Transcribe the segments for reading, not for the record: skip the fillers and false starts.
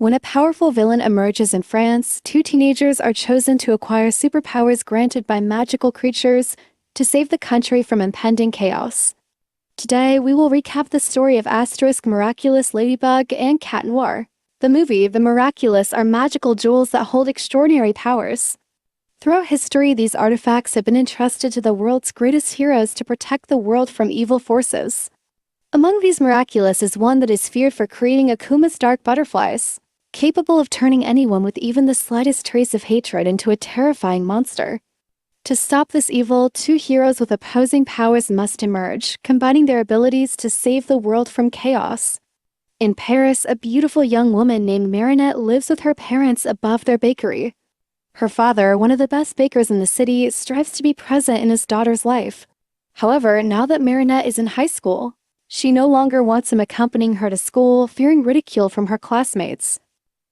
When a powerful villain emerges in France, two teenagers are chosen to acquire superpowers granted by magical creatures to save the country from impending chaos. Today, we will recap the story of Miraculous Ladybug and Catnoir. The movie, The Miraculous, are magical jewels that hold extraordinary powers. Throughout history, these artifacts have been entrusted to the world's greatest heroes to protect the world from evil forces. Among these Miraculous is one that is feared for creating Akuma's dark butterflies, capable of turning anyone with even the slightest trace of hatred into a terrifying monster. To stop this evil, two heroes with opposing powers must emerge, combining their abilities to save the world from chaos. In Paris, a beautiful young woman named Marinette lives with her parents above their bakery. Her father, one of the best bakers in the city, strives to be present in his daughter's life. However, now that Marinette is in high school, she no longer wants him accompanying her to school, fearing ridicule from her classmates.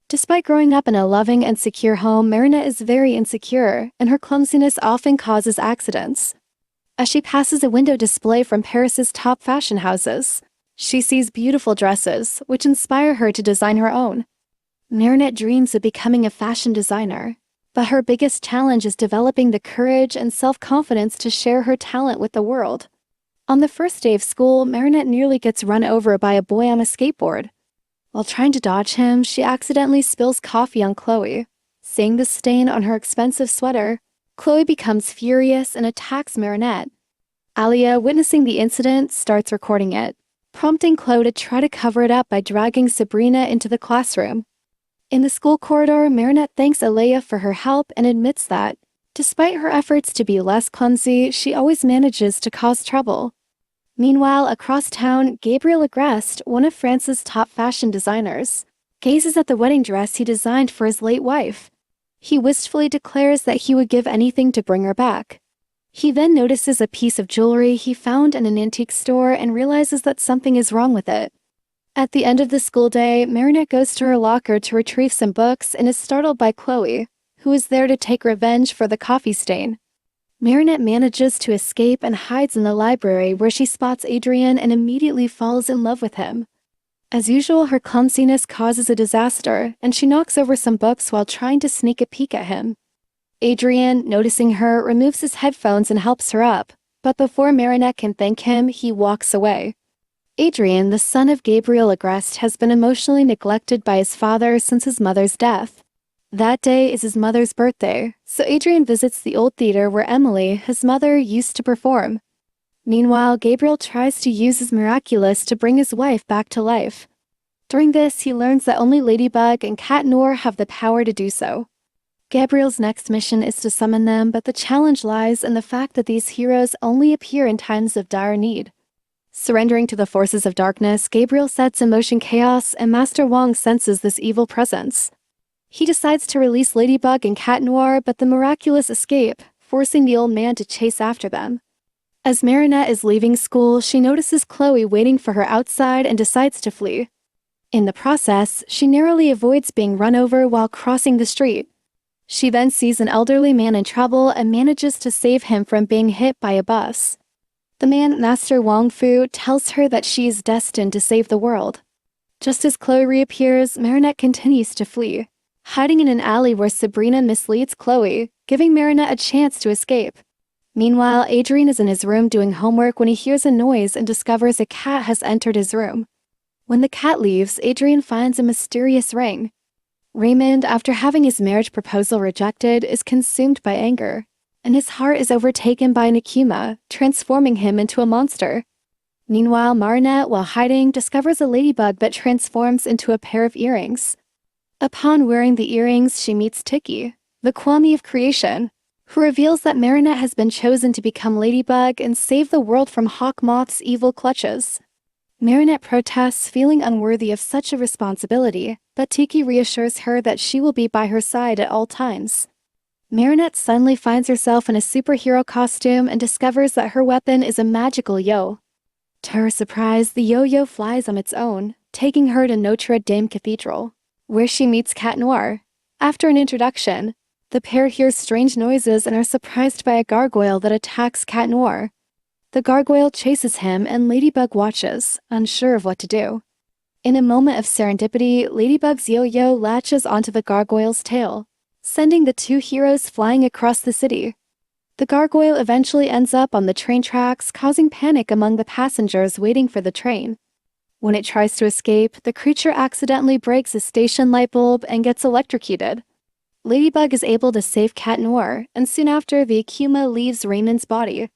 Despite growing up in a loving and secure home, Marinette is very insecure, and her clumsiness often causes accidents. As she passes a window display from Paris's top fashion houses, she sees beautiful dresses, which inspire her to design her own. Marinette dreams of becoming a fashion designer, but her biggest challenge is developing the courage and self-confidence to share her talent with the world. On the first day of school, Marinette nearly gets run over by a boy on a skateboard. While trying to dodge him, she accidentally spills coffee on Chloe. Seeing the stain on her expensive sweater, Chloe becomes furious and attacks Marinette. Alia, witnessing the incident, starts recording it, prompting Chloe to try to cover it up by dragging Sabrina into the classroom. In the school corridor, Marinette thanks Alia for her help and admits that, despite her efforts to be less clumsy, she always manages to cause trouble. Meanwhile, across town, Gabriel Agreste, one of France's top fashion designers, gazes at the wedding dress he designed for his late wife. He wistfully declares that he would give anything to bring her back. He then notices a piece of jewelry he found in an antique store and realizes that something is wrong with it. At the end of the school day, Marinette goes to her locker to retrieve some books and is startled by Chloe, who is there to take revenge for the coffee stain. Marinette manages to escape and hides in the library where she spots Adrien and immediately falls in love with him. As usual, her clumsiness causes a disaster, and she knocks over some books while trying to sneak a peek at him. Adrien, noticing her, removes his headphones and helps her up, but before Marinette can thank him, he walks away. Adrien, the son of Gabriel Agreste, has been emotionally neglected by his father since his mother's death. That day is his mother's birthday, so Adrien visits the old theater where Emily, his mother, used to perform. Meanwhile, Gabriel tries to use his Miraculous to bring his wife back to life. During this, he learns that only Ladybug and Catnoir have the power to do so. Gabriel's next mission is to summon them, but the challenge lies in the fact that these heroes only appear in times of dire need. Surrendering to the forces of darkness, Gabriel sets in motion chaos, and Master Wong senses this evil presence. He decides to release Ladybug and Catnoir, but the Miraculous escape, forcing the old man to chase after them. As Marinette is leaving school, she notices Chloe waiting for her outside and decides to flee. In the process, she narrowly avoids being run over while crossing the street. She then sees an elderly man in trouble and manages to save him from being hit by a bus. The man, Master Wong Fu, tells her that she is destined to save the world. Just as Chloe reappears, Marinette continues to flee, hiding in an alley where Sabrina misleads Chloe, giving Marinette a chance to escape. Meanwhile, Adrien is in his room doing homework when he hears a noise and discovers a cat has entered his room. When the cat leaves, Adrien finds a mysterious ring. Raymond, after having his marriage proposal rejected, is consumed by anger, and his heart is overtaken by an Akuma, transforming him into a monster. Meanwhile, Marinette, while hiding, discovers a ladybug that transforms into a pair of earrings. Upon wearing the earrings, she meets Tiki, the Kwami of creation, who reveals that Marinette has been chosen to become Ladybug and save the world from Hawk Moth's evil clutches. Marinette protests, feeling unworthy of such a responsibility, but Tiki reassures her that she will be by her side at all times. Marinette suddenly finds herself in a superhero costume and discovers that her weapon is a magical yo. To her surprise, the yo-yo flies on its own, taking her to Notre Dame Cathedral, where she meets Catnoir. After an introduction, the pair hear strange noises and are surprised by a gargoyle that attacks Catnoir. The gargoyle chases him and Ladybug watches, unsure of what to do. In a moment of serendipity, Ladybug's yo-yo latches onto the gargoyle's tail, sending the two heroes flying across the city. The gargoyle eventually ends up on the train tracks, causing panic among the passengers waiting for the train. When it tries to escape, the creature accidentally breaks a station light bulb and gets electrocuted. Ladybug is able to save Catnoir, and soon after, the Akuma leaves Raymond's body.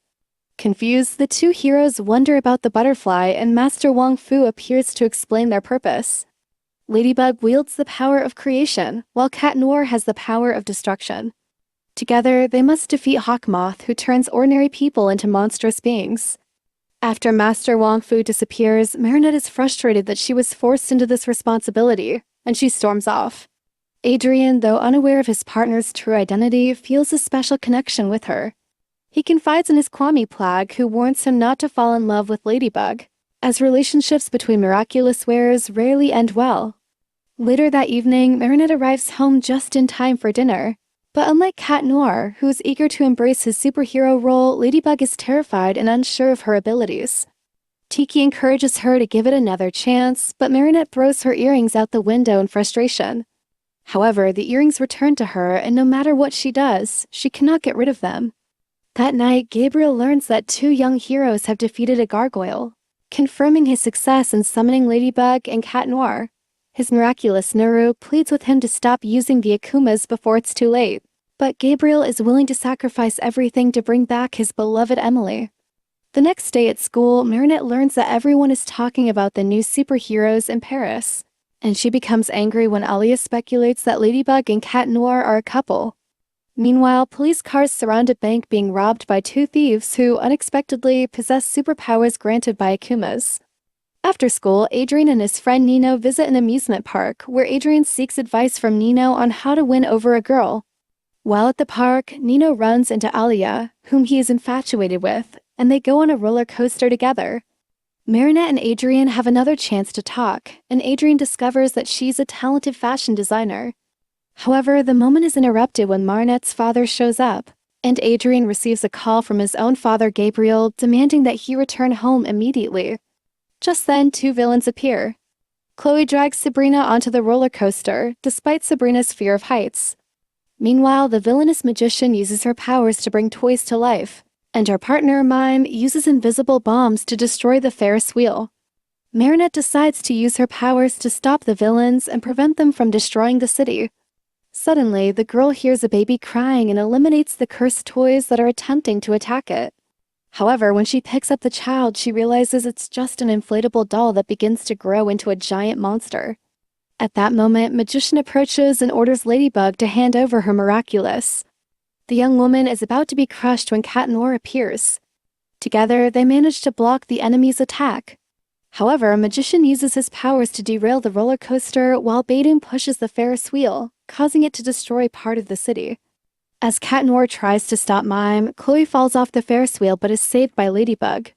Confused, the two heroes wonder about the butterfly, and Master Wong Fu appears to explain their purpose. Ladybug wields the power of creation, while Catnoir has the power of destruction. Together, they must defeat Hawkmoth, who turns ordinary people into monstrous beings. After Master Wong Fu disappears, Marinette is frustrated that she was forced into this responsibility, and she storms off. Adrien, though unaware of his partner's true identity, feels a special connection with her. He confides in his Kwame Plag, who warns him not to fall in love with Ladybug, as relationships between miraculous wearers rarely end well. Later that evening, Marinette arrives home just in time for dinner. But unlike Catnoir, who is eager to embrace his superhero role, Ladybug is terrified and unsure of her abilities. Tiki encourages her to give it another chance, but Marinette throws her earrings out the window in frustration. However, the earrings return to her, and no matter what she does, she cannot get rid of them. That night, Gabriel learns that two young heroes have defeated a gargoyle, confirming his success in summoning Ladybug and Catnoir. His miraculous Nuru pleads with him to stop using the Akumas before it's too late, but Gabriel is willing to sacrifice everything to bring back his beloved Emily. The next day at school, Marinette learns that everyone is talking about the new superheroes in Paris, and she becomes angry when Alia speculates that Ladybug and Catnoir are a couple. Meanwhile, police cars surround a bank being robbed by two thieves who unexpectedly possess superpowers granted by Akumas. After school, Adrien and his friend Nino visit an amusement park, where Adrien seeks advice from Nino on how to win over a girl. While at the park, Nino runs into Alia, whom he is infatuated with, and they go on a roller coaster together. Marinette and Adrien have another chance to talk, and Adrien discovers that she's a talented fashion designer. However, the moment is interrupted when Marinette's father shows up, and Adrien receives a call from his own father Gabriel demanding that he return home immediately. Just then, two villains appear. Chloe drags Sabrina onto the roller coaster, despite Sabrina's fear of heights. Meanwhile, the villainous magician uses her powers to bring toys to life, and her partner, Mime, uses invisible bombs to destroy the Ferris wheel. Marinette decides to use her powers to stop the villains and prevent them from destroying the city. Suddenly, the girl hears a baby crying and eliminates the cursed toys that are attempting to attack it. However, when she picks up the child, she realizes it's just an inflatable doll that begins to grow into a giant monster. At that moment, Magician approaches and orders Ladybug to hand over her Miraculous. The young woman is about to be crushed when Catnoir appears. Together, they manage to block the enemy's attack. However, Magician uses his powers to derail the roller coaster while Badoon pushes the Ferris wheel, causing it to destroy part of the city. As Catnoir tries to stop Mime, Chloe falls off the Ferris wheel but is saved by Ladybug.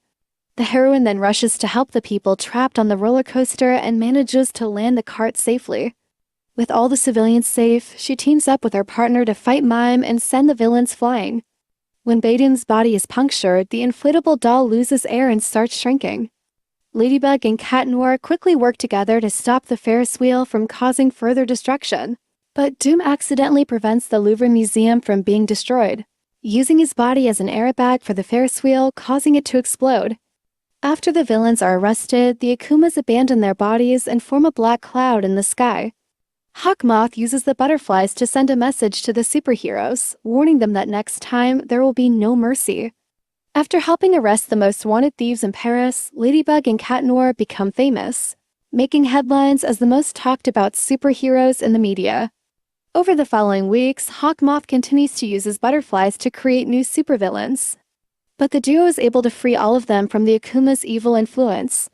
The heroine then rushes to help the people trapped on the roller coaster and manages to land the cart safely. With all the civilians safe, she teams up with her partner to fight Mime and send the villains flying. When Badoon's body is punctured, the inflatable doll loses air and starts shrinking. Ladybug and Catnoir quickly work together to stop the Ferris wheel from causing further destruction. But Doom accidentally prevents the Louvre Museum from being destroyed, using his body as an airbag for the Ferris wheel, causing it to explode. After the villains are arrested, the Akumas abandon their bodies and form a black cloud in the sky. Hawkmoth uses the butterflies to send a message to the superheroes, warning them that next time there will be no mercy. After helping arrest the most wanted thieves in Paris, Ladybug and Catnoir become famous, making headlines as the most talked about superheroes in the media. Over the following weeks, Hawkmoth continues to use his butterflies to create new supervillains. But the duo is able to free all of them from the Akuma's evil influence.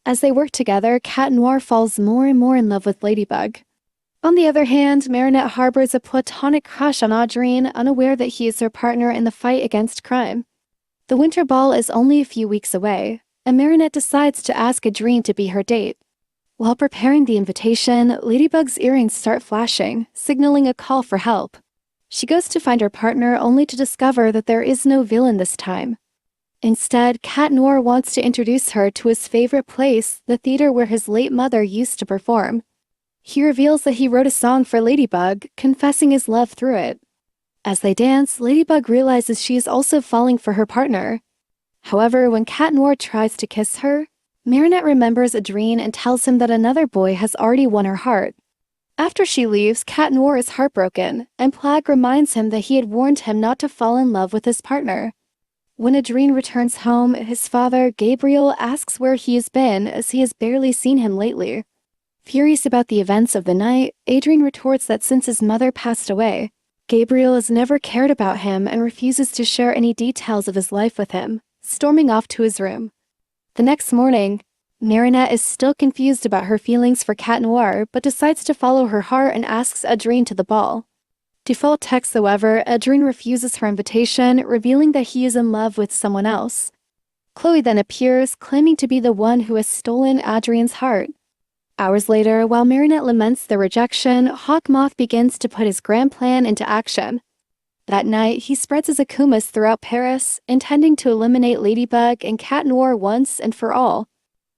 As they work together, Catnoir falls more and more in love with Ladybug. On the other hand, Marinette harbors a platonic crush on Adrien, unaware that he is her partner in the fight against crime. The Winter Ball is only a few weeks away, and Marinette decides to ask Adrien to be her date. While preparing the invitation, Ladybug's earrings start flashing, signaling a call for help. She goes to find her partner only to discover that there is no villain this time. Instead, Catnoir wants to introduce her to his favorite place, the theater where his late mother used to perform. He reveals that he wrote a song for Ladybug, confessing his love through it. As they dance, Ladybug realizes she is also falling for her partner. However, when Catnoir tries to kiss her, Marinette remembers Adrien and tells him that another boy has already won her heart. After she leaves, Catnoir is heartbroken, and Plague reminds him that he had warned him not to fall in love with his partner. When Adrien returns home, his father, Gabriel, asks where he has been as he has barely seen him lately. Furious about the events of the night, Adrien retorts that since his mother passed away, Gabriel has never cared about him and refuses to share any details of his life with him, storming off to his room. The next morning, Marinette is still confused about her feelings for Catnoir, but decides to follow her heart and asks Adrien to the ball. Default text, however, Adrien refuses her invitation, revealing that he is in love with someone else. Chloe then appears, claiming to be the one who has stolen Adrien's heart. Hours later, while Marinette laments the rejection, Hawkmoth begins to put his grand plan into action. That night, he spreads his akumas throughout Paris, intending to eliminate Ladybug and Catnoir once and for all.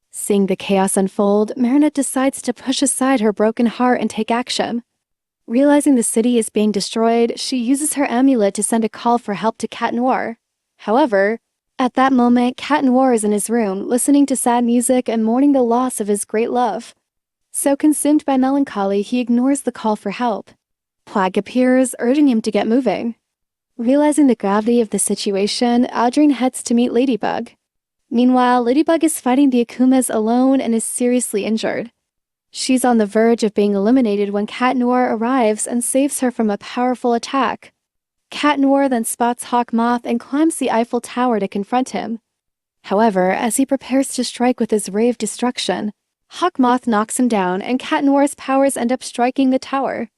Seeing the chaos unfold, Marinette decides to push aside her broken heart and take action. Realizing the city is being destroyed, she uses her amulet to send a call for help to Catnoir. However, at that moment, Catnoir is in his room, listening to sad music and mourning the loss of his great love. So consumed by melancholy, he ignores the call for help. Plague appears, urging him to get moving. Realizing the gravity of the situation, Adrien heads to meet Ladybug. Meanwhile, Ladybug is fighting the akumas alone and is seriously injured. She's on the verge of being eliminated when Catnoir arrives and saves her from a powerful attack. Catnoir then spots Hawkmoth and climbs the Eiffel Tower to confront him. However, as he prepares to strike with his ray of destruction, Hawkmoth knocks him down and Catnoir's powers end up striking the tower.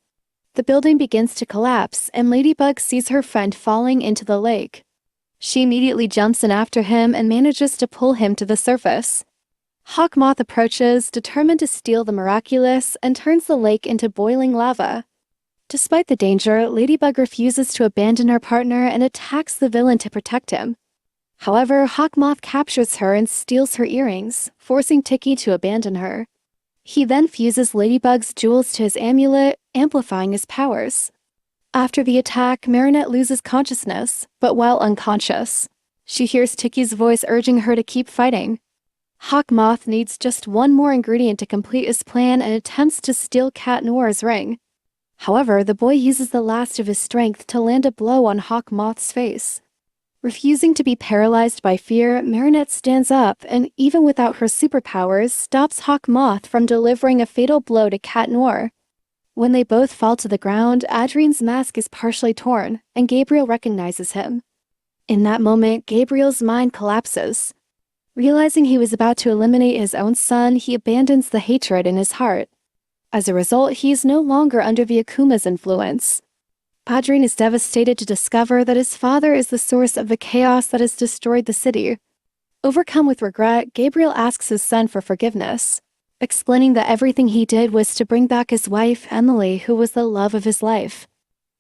The building begins to collapse and Ladybug sees her friend falling into the lake. She immediately jumps in after him and manages to pull him to the surface. Hawkmoth approaches, determined to steal the Miraculous, and turns the lake into boiling lava. Despite the danger, Ladybug refuses to abandon her partner and attacks the villain to protect him. However, Hawkmoth captures her and steals her earrings, forcing Tiki to abandon her. He then fuses Ladybug's jewels to his amulet, amplifying his powers. After the attack, Marinette loses consciousness, but while unconscious, she hears Tiki's voice urging her to keep fighting. Hawkmoth needs just one more ingredient to complete his plan and attempts to steal Catnoir's ring. However, the boy uses the last of his strength to land a blow on Hawkmoth's face. Refusing to be paralyzed by fear, Marinette stands up and, even without her superpowers, stops Hawkmoth from delivering a fatal blow to Catnoir. When they both fall to the ground, Adrien's mask is partially torn, and Gabriel recognizes him. In that moment, Gabriel's mind collapses. Realizing he was about to eliminate his own son, he abandons the hatred in his heart. As a result, he is no longer under the Akuma's influence. Adrien is devastated to discover that his father is the source of the chaos that has destroyed the city. Overcome with regret, Gabriel asks his son for forgiveness, explaining that everything he did was to bring back his wife, Emily, who was the love of his life.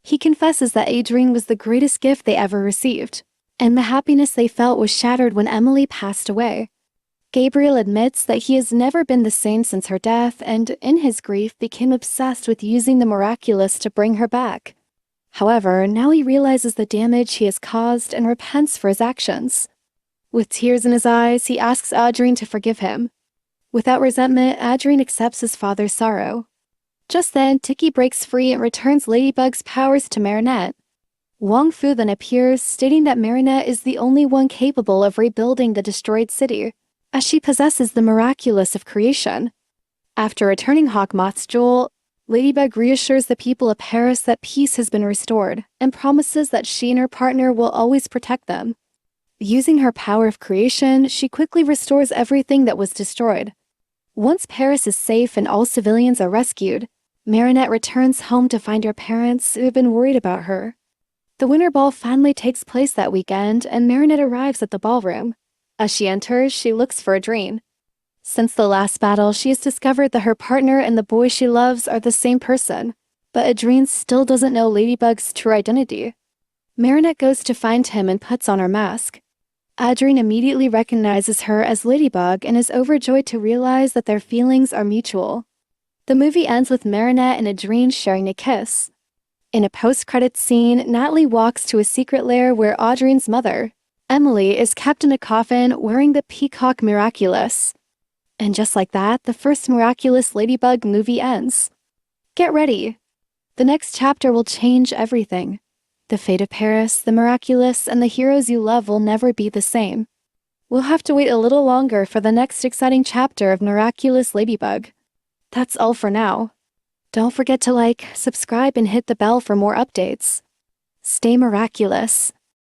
He confesses that Adrien was the greatest gift they ever received, and the happiness they felt was shattered when Emily passed away. Gabriel admits that he has never been the same since her death and, in his grief, became obsessed with using the Miraculous to bring her back. However, now he realizes the damage he has caused and repents for his actions. With tears in his eyes, he asks Adrien to forgive him. Without resentment, Adrien accepts his father's sorrow. Just then, Tiki breaks free and returns Ladybug's powers to Marinette. Wong Fu then appears, stating that Marinette is the only one capable of rebuilding the destroyed city, as she possesses the Miraculous of creation. After returning Hawkmoth's jewel, Ladybug reassures the people of Paris that peace has been restored, and promises that she and her partner will always protect them. Using her power of creation, she quickly restores everything that was destroyed. Once Paris is safe and all civilians are rescued, Marinette returns home to find her parents, who have been worried about her. The Winter Ball finally takes place that weekend, and Marinette arrives at the ballroom. As she enters, she looks for Adrien. Since the last battle, she has discovered that her partner and the boy she loves are the same person, but Adrien still doesn't know Ladybug's true identity. Marinette goes to find him and puts on her mask. Adrien immediately recognizes her as Ladybug and is overjoyed to realize that their feelings are mutual. The movie ends with Marinette and Adrien sharing a kiss. In a post-credits scene, Natalie walks to a secret lair where Adrien's mother, Emily, is kept in a coffin wearing the peacock Miraculous. And just like that, the first Miraculous Ladybug movie ends. Get ready! The next chapter will change everything. The fate of Paris, the Miraculous, and the heroes you love will never be the same. We'll have to wait a little longer for the next exciting chapter of Miraculous Ladybug. That's all for now. Don't forget to like, subscribe, and hit the bell for more updates. Stay miraculous.